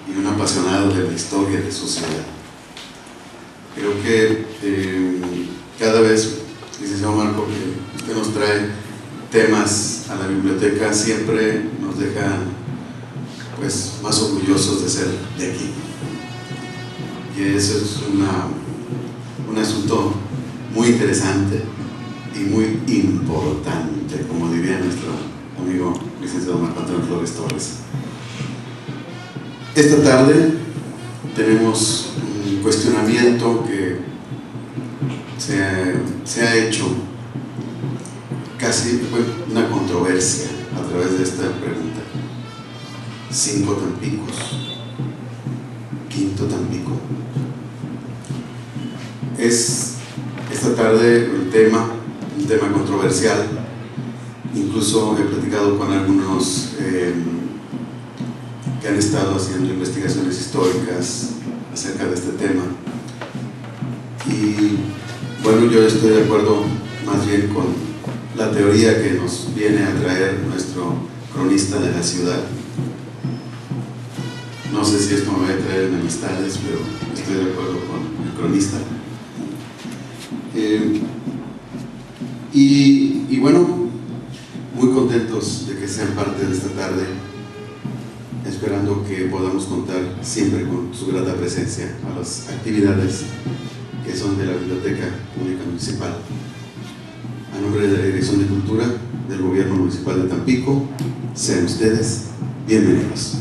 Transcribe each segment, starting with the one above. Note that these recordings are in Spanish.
y un apasionado de la historia de su ciudad. Creo que cada vez, licenciado Marco, que usted nos trae temas a la biblioteca, siempre nos deja pues más orgullosos de ser de aquí. Y eso es un asunto muy interesante y muy importante, como diría nuestro amigo licenciado Marco Antonio Flores Torres. Esta tarde tenemos un cuestionamiento que se ha hecho casi una controversia a través de esta pregunta. 5 Tampicos, quinto Tampico. Es esta tarde un tema controversial. Incluso he platicado con algunos que han estado haciendo investigaciones históricas acerca de este tema. Y bueno, yo estoy de acuerdo más bien con la teoría que nos viene a traer nuestro cronista de la ciudad. No sé si esto me va a traer enemistades, pero estoy de acuerdo con el cronista. Y bueno, muy contentos de que sean parte de esta tarde, esperando que podamos contar siempre con su grata presencia a las actividades que son de la Biblioteca Pública Municipal. A nombre de la Dirección de Cultura del Gobierno Municipal de Tampico, sean ustedes bienvenidos.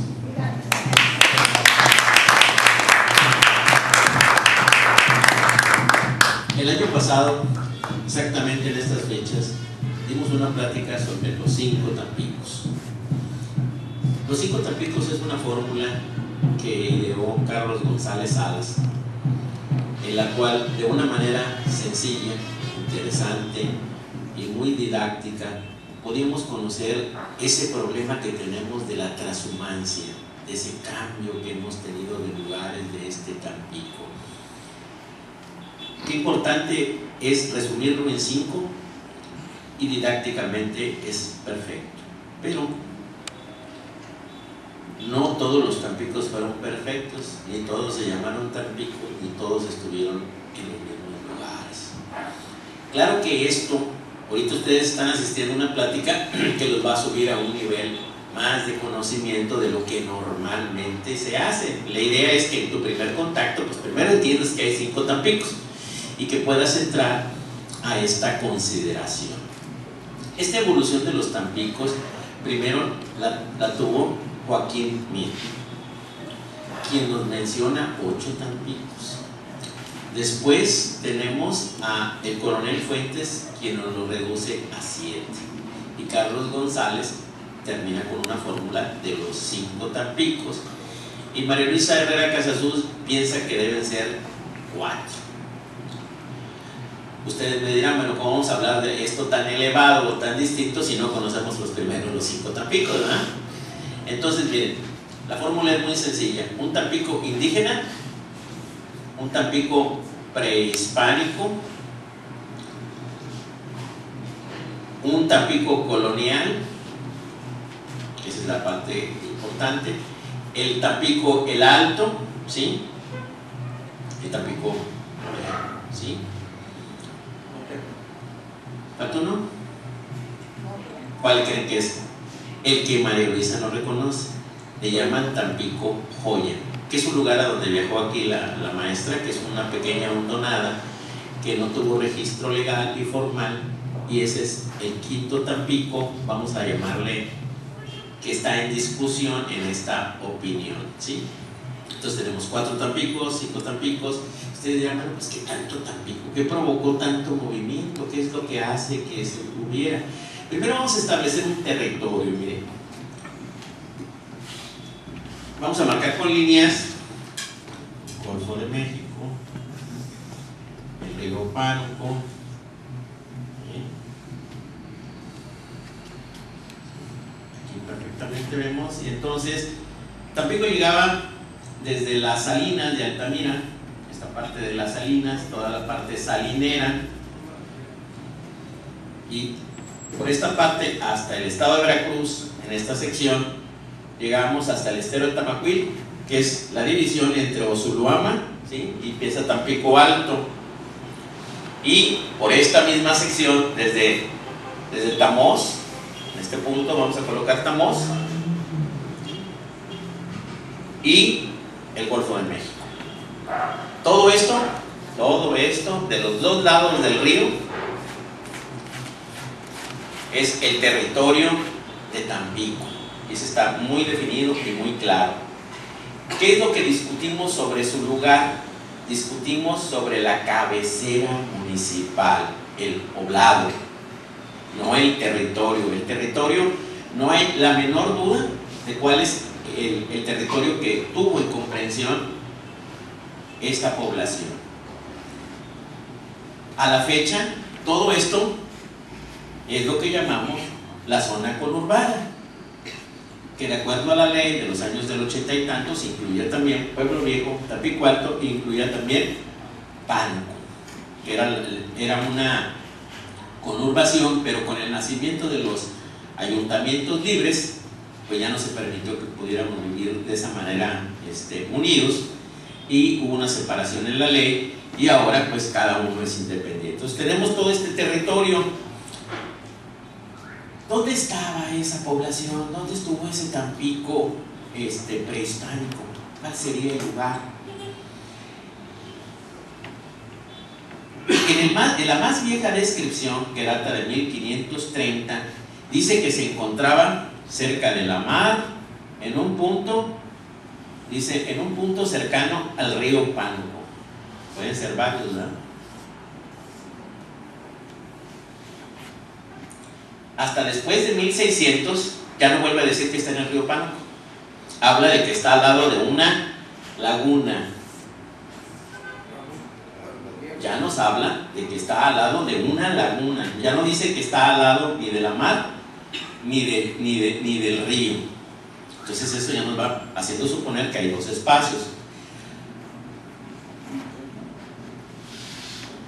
El año pasado, exactamente en estas fechas, dimos una plática sobre los 5 Tampicos. Los 5 Tampicos es una fórmula que ideó Carlos González Salas, en la cual de una manera sencilla, interesante y muy didáctica podíamos conocer ese problema que tenemos de la transhumancia, de ese cambio que hemos tenido de lugares de este Tampico. Qué importante es resumirlo en 5 y didácticamente es perfecto, pero no todos los Tampicos fueron perfectos, ni todos se llamaron Tampico, ni todos estuvieron en los mismos lugares. Claro que esto, ahorita ustedes están asistiendo a una plática que los va a subir a un nivel más de conocimiento de lo que normalmente se hace. La idea es que en tu primer contacto, pues primero entiendas que hay 5 Tampicos y que puedas entrar a esta consideración. Esta evolución de los Tampicos, primero la tuvo Joaquín Mir, quien nos menciona 8 Tampicos. Después tenemos a el coronel Fuentes, quien nos lo reduce a 7, y Carlos González termina con una fórmula de los 5 Tampicos, y María Luisa Herrera Casasus piensa que deben ser 4. Ustedes me dirán, bueno, ¿cómo vamos a hablar de esto tan elevado o tan distinto si no conocemos los 5 Tampicos, ¿verdad? Entonces, miren, la fórmula es muy sencilla. Un Tampico indígena, un Tampico prehispánico, un Tampico colonial, esa es la parte importante, el Tampico el Alto, ¿sí? El Tampico, ¿sí? ¿Falta uno? ¿Cuál creen que es? El que María Luisa no reconoce. Le llaman Tampico Joya, que es un lugar a donde viajó aquí la maestra, que es una pequeña hondonada que no tuvo registro legal y formal, y ese es el 5 Tampico, vamos a llamarle, que está en discusión en esta opinión, ¿sí? Entonces tenemos 4 Tampicos, 5 Tampicos. Ustedes dirán, bueno, pues ¿qué tanto Tampico? ¿Qué provocó tanto movimiento? ¿Qué es lo que hace que se hubiera? Primero vamos a establecer un territorio, miren. Vamos a marcar con líneas Golfo de México, el río Pánuco, aquí perfectamente vemos, y entonces Tampico llegaba desde las Salinas de Altamira, esta parte de las Salinas, toda la parte salinera, y por esta parte hasta el estado de Veracruz. En esta sección llegamos hasta el estero de Tamacuil que es la división entre Oshuluama, ¿sí?, y empieza Tampico Alto. Y por esta misma sección, desde Tamoz, en este punto vamos a colocar Tamoz, y el Golfo de México. Todo esto de los dos lados del río es el territorio de Tampico. Y eso está muy definido y muy claro. ¿Qué es lo que discutimos sobre su lugar? Discutimos sobre la cabecera municipal, el poblado, no el territorio. El territorio, no hay la menor duda de cuál es el territorio que tuvo en comprensión esta población. A la fecha, todo esto es lo que llamamos la zona conurbada, que de acuerdo a la ley de los años del 80 y tantos incluía también Pueblo Viejo, Tampico Alto, e incluía también Pánuco, que era una conurbación, pero con el nacimiento de los ayuntamientos libres, pues ya no se permitió que pudiéramos vivir de esa manera unidos, y hubo una separación en la ley, y ahora pues cada uno es independiente. Entonces tenemos todo este territorio. ¿Dónde estaba esa población? ¿Dónde estuvo ese Tampico prehispánico? ¿Cuál sería el lugar? En la más vieja descripción, que data de 1530, dice que se encontraba cerca de la mar, en un punto cercano al río Pánuco. Pueden ser varios, ¿verdad? Hasta después de 1600 ya no vuelve a decir que está en el río Pánuco. Habla de que está al lado de una laguna. Ya nos habla de que está al lado de una laguna. Ya no dice que está al lado ni de la mar ni del río. Entonces eso ya nos va haciendo suponer que hay dos espacios.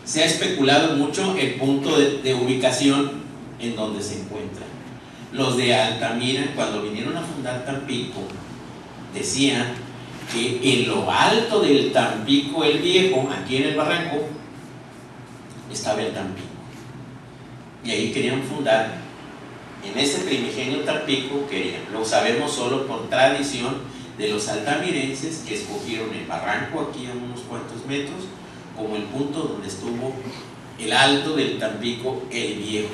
Se ha especulado mucho el punto de ubicación en donde se encuentra. Los de Altamira, cuando vinieron a fundar Tampico, decían que en lo alto del Tampico el Viejo, aquí en el barranco, estaba el Tampico, y ahí querían fundar, en ese primigenio Tampico querían. Lo sabemos solo por tradición de los altamirenses, que escogieron el barranco aquí a unos cuantos metros como el punto donde estuvo el alto del Tampico el Viejo.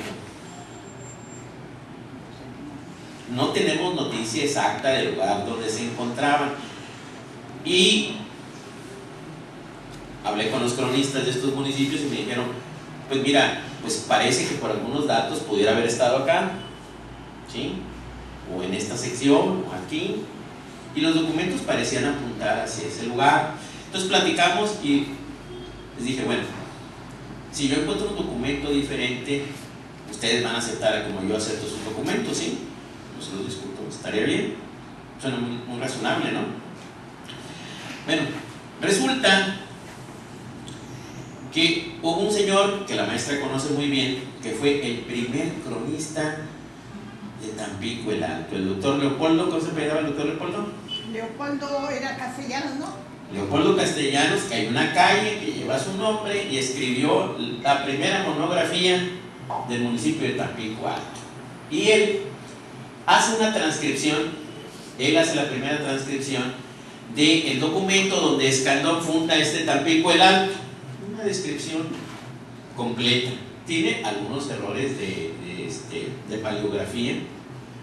No tenemos noticia exacta del lugar donde se encontraban, y hablé con los cronistas de estos municipios y me dijeron, pues mira, pues parece que por algunos datos pudiera haber estado acá, ¿sí?, o en esta sección, o aquí, y los documentos parecían apuntar hacia ese lugar. Entonces platicamos y les dije, bueno, si yo encuentro un documento diferente, ustedes van a aceptar como yo acepto sus documentos, ¿sí? No se los discuto, estaría bien, suena muy razonable, ¿no? Bueno, resulta que hubo un señor que la maestra conoce muy bien, que fue el primer cronista de Tampico el Alto, el doctor Leopoldo. ¿Cómo se apellidaba el doctor Leopoldo? Leopoldo era Castellanos, ¿no? Leopoldo Castellanos, que hay una calle que lleva su nombre, y escribió la primera monografía del municipio de Tampico Alto. Y él hace una transcripción, él hace la primera transcripción del documento donde Escandón funda Tampico el Alto. Una descripción completa. Tiene algunos errores de paleografía,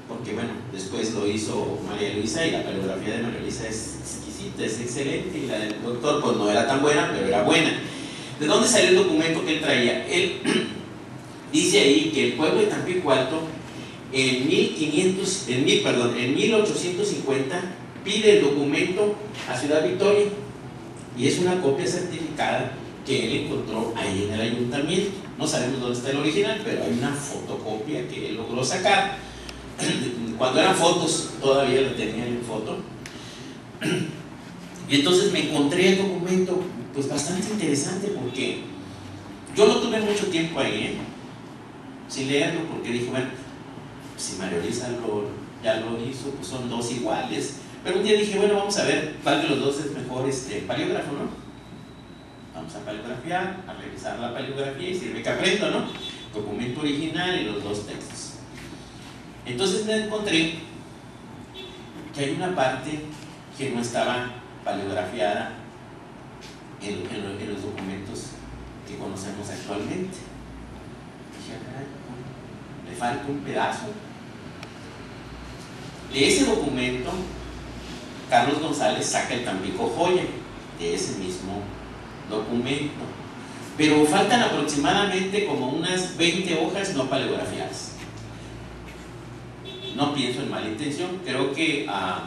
porque bueno, después lo hizo María Luisa, y la paleografía de María Luisa es exquisita, es excelente, y la del doctor pues no era tan buena, pero era buena. ¿De dónde salió el documento que él traía? Él dice ahí que el pueblo de Tampico Alto en 1850 pide el documento a Ciudad Victoria, y es una copia certificada que él encontró ahí en el ayuntamiento. No sabemos dónde está el original, pero hay una fotocopia que él logró sacar. Cuando eran fotos, todavía lo tenían en foto. Y entonces me encontré el documento pues bastante interesante, porque yo no tuve mucho tiempo ahí, sin leerlo, porque dije, bueno, si María Luisa ya lo hizo, pues son dos iguales, Pero un día dije, bueno, vamos a ver cuál de los dos es mejor paleógrafo, ¿no? Vamos a paleografiar, a revisar la paleografía y sirve que aprendo, ¿no? Documento original y los dos textos. Entonces me encontré que hay una parte que no estaba paleografiada en los documentos que conocemos actualmente. Dije, caray, le falta un pedazo. De ese documento, Carlos González saca el Tampico Joya, de ese mismo documento. Pero faltan aproximadamente como unas 20 hojas no paleografiadas. No pienso en mala intención, creo que a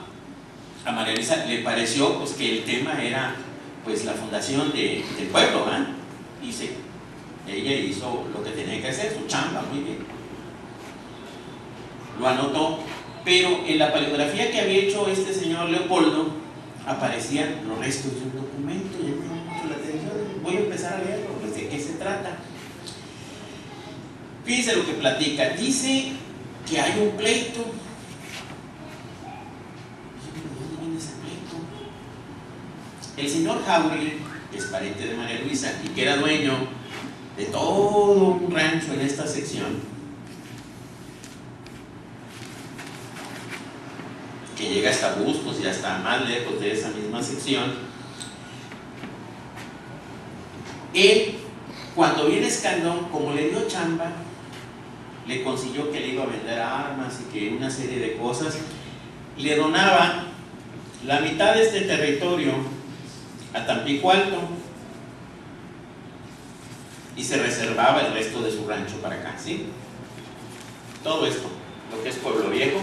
María Luisa le pareció pues, que el tema era pues, la fundación del pueblo, ¿eh? Y sí, ella hizo lo que tenía que hacer, su chamba, muy bien. Lo anotó, pero en la paleografía que había hecho este señor Leopoldo aparecían los restos de un documento y me llamó mucho la atención. Voy a empezar a leerlo, pues de qué se trata. Fíjense lo que platica, dice que hay un pleito. ¿De dónde viene ese pleito? El señor Jauregui, que es pariente de María Luisa y que era dueño de todo un rancho en esta sección, que llega hasta Bustos y hasta más lejos de esa misma sección, él, cuando viene Escandón, como le dio chamba, le consiguió que le iba a vender armas y que una serie de cosas, le donaba la mitad de este territorio a Tampico Alto y se reservaba el resto de su rancho para acá, ¿sí? Todo esto, lo que es Pueblo Viejo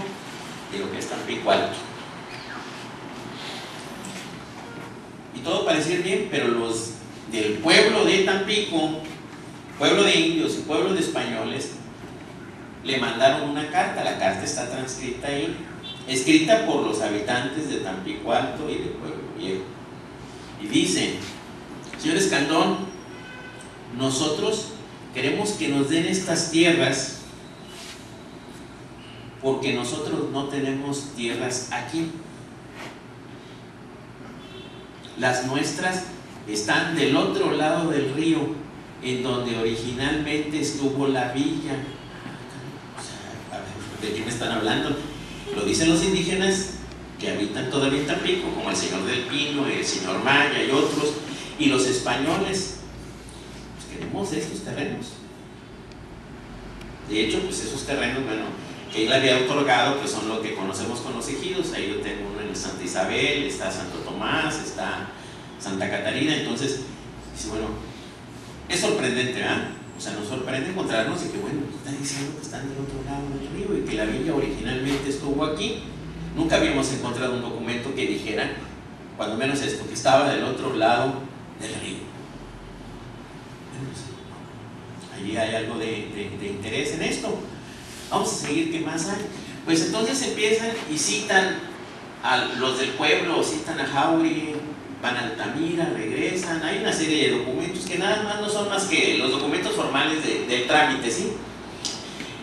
y lo que es Tampico Alto. Y todo parecía bien, pero los del pueblo de Tampico, pueblo de indios y pueblo de españoles, le mandaron una carta. La carta está transcrita ahí, escrita por los habitantes de Tampico Alto y de Pueblo Viejo. Y dice: señor Escandón, nosotros queremos que nos den estas tierras porque nosotros no tenemos tierras aquí. Las nuestras están del otro lado del río, en donde originalmente estuvo la villa. ¿De qué me están hablando? Lo dicen los indígenas que habitan todavía en Tampico, como el señor del Pino, el señor Maya y otros, y los españoles. Pues queremos estos terrenos. De hecho, pues esos terrenos, bueno, que él había otorgado, pues son lo que conocemos con los ejidos. Ahí yo tengo uno en Santa Isabel, está Santo Tomás, está Santa Catarina. Entonces, dice, bueno, es sorprendente, ¿verdad? O sea, nos sorprende encontrarnos y que, bueno, están diciendo que están del otro lado del río y que la villa originalmente estuvo aquí. Nunca habíamos encontrado un documento que dijera, cuando menos esto, que estaba del otro lado del río. Allí hay algo de interés en esto. Vamos a seguir, ¿qué más hay? Pues entonces empiezan y citan a los del pueblo, citan a Jauregui, van a Altamira, regresan. Hay una serie de documentos que nada más no son más que los documentos formales del trámite, ¿sí?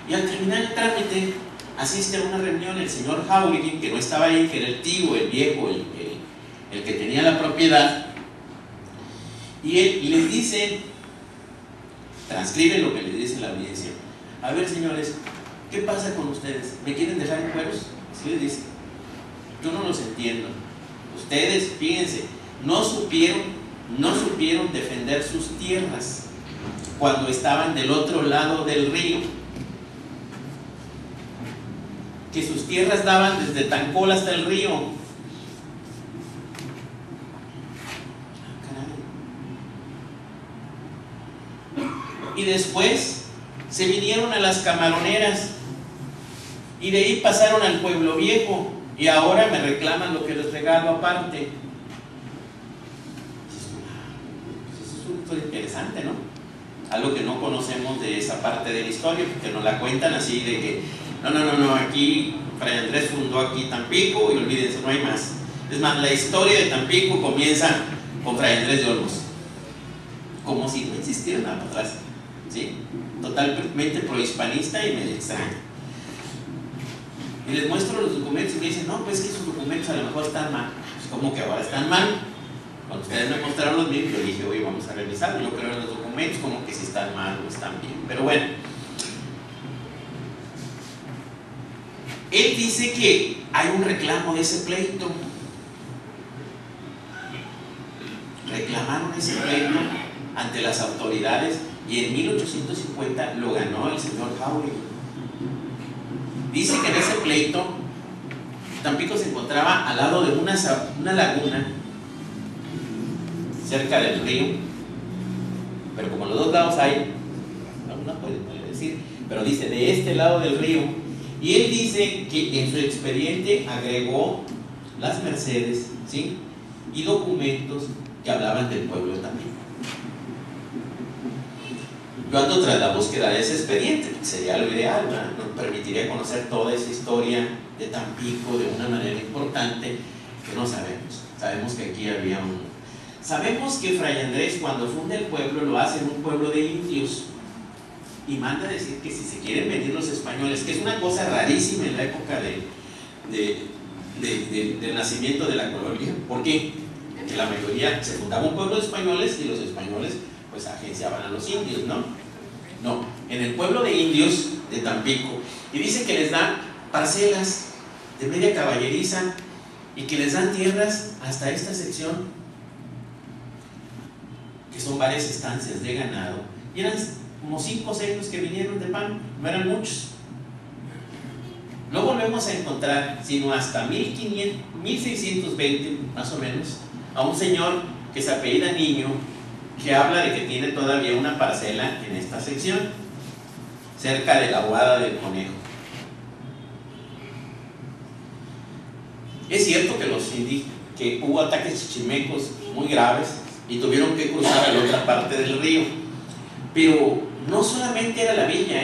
Y al terminar el trámite, asiste a una reunión el señor Jauregui, que no estaba ahí, que era el tío, el viejo, el que tenía la propiedad, y él les dice, transcribe lo que les dice la audiencia: a ver, señores, ¿qué pasa con ustedes? ¿Me quieren dejar en cueros? Así les dice. Yo no los entiendo. Ustedes, fíjense, no supieron defender sus tierras cuando estaban del otro lado del río, que sus tierras daban desde Tancol hasta el río. Y después se vinieron a las Camaroneras y de ahí pasaron al Pueblo Viejo y ahora me reclaman lo que les regalo aparte. Eso es una historia interesante, ¿no? Algo que no conocemos de esa parte de la historia, porque nos la cuentan así de que no, aquí Fray Andrés fundó aquí Tampico y olvídense, no hay más. Es más, la historia de Tampico comienza con Fray Andrés de Olmos, como si no existiera nada para atrás, ¿sí? Totalmente prohispanista y medio extraño. Y les muestro los documentos y me dicen, no, pues que esos documentos a lo mejor están mal. Pues, ¿cómo que ahora están mal? Cuando ustedes me mostraron los míos, yo dije, oye, vamos a revisarlo. Yo creo en los documentos, como que si están mal o están bien. Pero bueno, él dice que hay un reclamo de ese pleito. Reclamaron ese pleito ante las autoridades y en 1850 lo ganó el señor Jauregui. Dice que en ese pleito Tampico se encontraba al lado de una laguna cerca del río, pero como los dos lados hay, no puede decir, pero dice de este lado del río, y él dice que en su expediente agregó las mercedes, ¿sí?, y documentos que hablaban del pueblo de Tampico. Yo ando tras la búsqueda de ese expediente, que sería lo ideal, ¿verdad? Nos permitiría conocer toda esa historia de Tampico de una manera importante que no sabemos. Sabemos que aquí había Sabemos que Fray Andrés, cuando funda el pueblo, lo hace en un pueblo de indios y manda a decir que si se quieren venir los españoles, que es una cosa rarísima en la época del nacimiento de la colonia. ¿Por qué? Porque la mayoría se fundaba un pueblo de españoles y los españoles pues agenciaban a los indios, ¿no? No, en el pueblo de indios de Tampico, y dice que les dan parcelas de media caballeriza y que les dan tierras hasta esta sección, que son varias estancias de ganado, y eran como 5 o 6 los que vinieron de Pan, no eran muchos. No volvemos a encontrar, sino hasta 1620 más o menos, a un señor que se apellida Niño, que habla de que tiene todavía una parcela en esta sección, cerca de la Aguada del Conejo. Es cierto que hubo ataques chichimecos muy graves y tuvieron que cruzar a la otra parte del río, pero no solamente era la villa,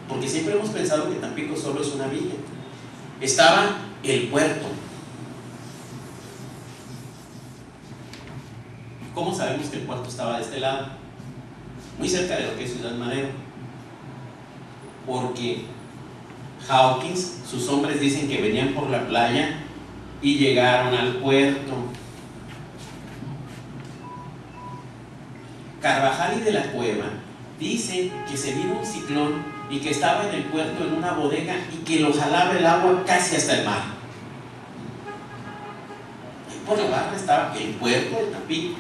porque siempre hemos pensado que Tampico solo es una villa. Estaba el puerto. ¿Cómo sabemos que el puerto estaba de este lado? Muy cerca de lo que es Ciudad Madero, porque Hawkins, sus hombres dicen que venían por la playa y llegaron al puerto. Carvajal y de la Cueva dicen que se vino un ciclón y que estaba en el puerto en una bodega y que lo jalaba el agua casi hasta el mar. Y por la barra estaba el puerto de Tampico.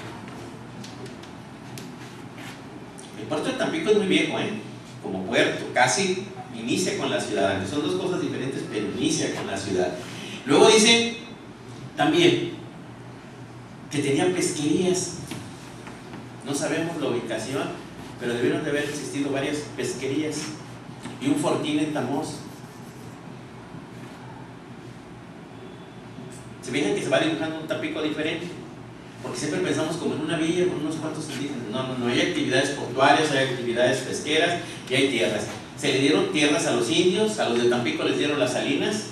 El puerto de Tampico es muy viejo, como puerto, casi inicia con la ciudad, aunque son dos cosas diferentes, pero inicia con la ciudad. Luego dice también que tenía pesquerías. No sabemos la ubicación, pero debieron de haber existido varias pesquerías y un fortín en Tamoz. Se fijan que se va dibujando un Tampico diferente, porque siempre pensamos como en una villa con unos cuantos indígenas. No, hay actividades portuarias, hay actividades pesqueras y hay tierras. Se le dieron tierras a los indios, a los de Tampico les dieron las salinas,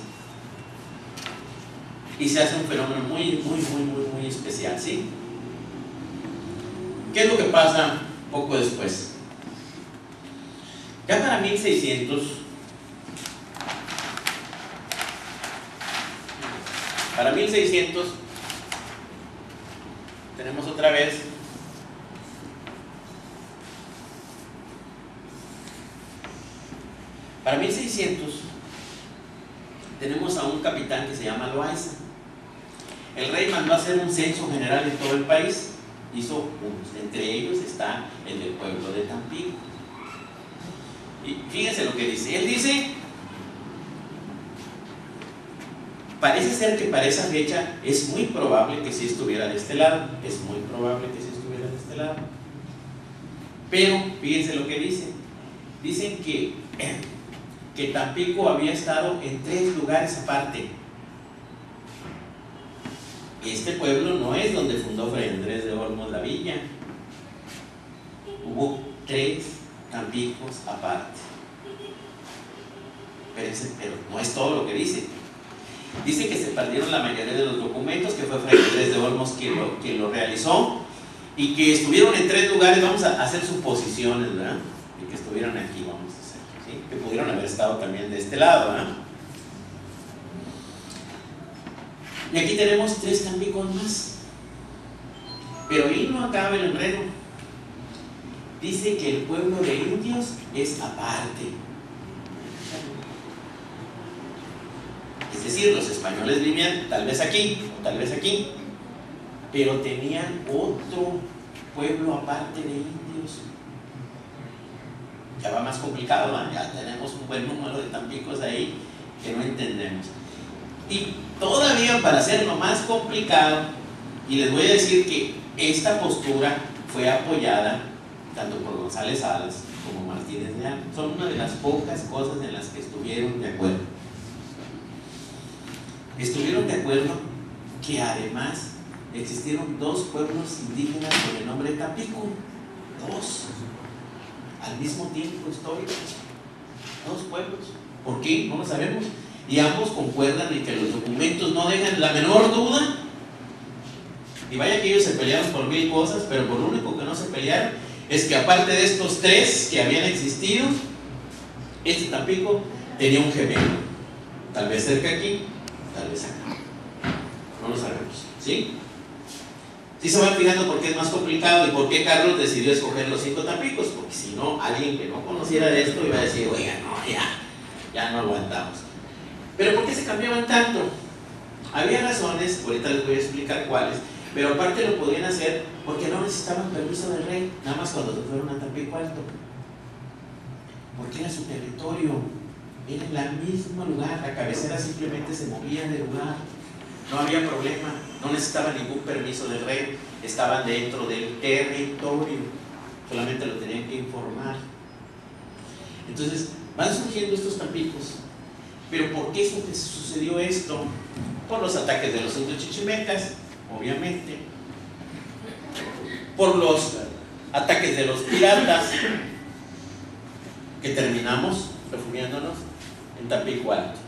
y se hace un fenómeno muy especial, ¿sí? ¿Qué es lo que pasa poco después? Ya para 1600, tenemos otra vez para 1600 tenemos a un capitán que se llama Loaiza. El rey mandó a hacer un censo general en todo el país. Hizo unos, entre ellos está el del pueblo de Tampico. Y fíjense lo que dice. Él dice, parece ser que para esa fecha es muy probable que sí estuviera de este lado. Es muy probable que sí estuviera de este lado. Pero fíjense lo que dicen. Dicen que Tampico había estado en 3 lugares aparte. Este pueblo no es donde fundó Fray Andrés de Olmos la villa. Hubo 3 Tampicos aparte. Pero no es todo lo que dice. Dice que se perdieron la mayoría de los documentos, que fue Fray Andrés de Olmos quien lo realizó, y que estuvieron en 3 lugares. Vamos a hacer suposiciones, ¿verdad? Y que estuvieron aquí, vamos a hacer, ¿sí? que pudieron haber estado también de este lado, ¿eh? Y aquí tenemos 3 Tampicos más. Pero ahí no acaba el enredo. Dice que el pueblo de indios es aparte. Es decir, los españoles vivían tal vez aquí o tal vez aquí, pero tenían otro pueblo aparte de indios. Ya va más complicado, ¿no? Ya tenemos un buen número de Tampicos ahí que no entendemos. Y todavía para hacerlo más complicado, y les voy a decir que esta postura fue apoyada tanto por González Salas como Martínez Leal. Son una de las pocas cosas en las que estuvieron de acuerdo. Estuvieron de acuerdo que además existieron 2 pueblos indígenas con el nombre de Tampico. 2 al mismo tiempo histórico. 2 pueblos. ¿Por qué? No lo sabemos. Y ambos concuerdan en que los documentos no dejan la menor duda. Y vaya que ellos se pelearon por 1000 cosas, pero por lo único que no se pelearon es que aparte de estos 3 que habían existido, este Tampico tenía un gemelo. Tal vez cerca aquí, tal vez acá. No lo sabemos, ¿sí? Sí se van fijando por qué es más complicado y por qué Carlos decidió escoger los 5 Tampicos, porque si no, alguien que no conociera de esto iba a decir, oiga, no, ya no aguantamos. Pero ¿por qué se cambiaban tanto? Había razones, ahorita les voy a explicar cuáles, pero aparte lo podían hacer porque no necesitaban permiso del rey, nada más cuando se fueron a Tampico Alto. Porque era su territorio, era en el mismo lugar, la cabecera simplemente se movía de lugar, no había problema, no necesitaban ningún permiso del rey, estaban dentro del territorio, solamente lo tenían que informar. Entonces, van surgiendo estos Tampicos. ¿Pero por qué sucedió esto? Por los ataques de los indios chichimecas, obviamente, por los ataques de los piratas, que terminamos refugiándonos en Tampico Alto.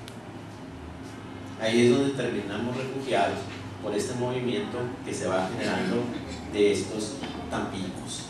Ahí es donde terminamos refugiados por este movimiento que se va generando de estos Tampicos.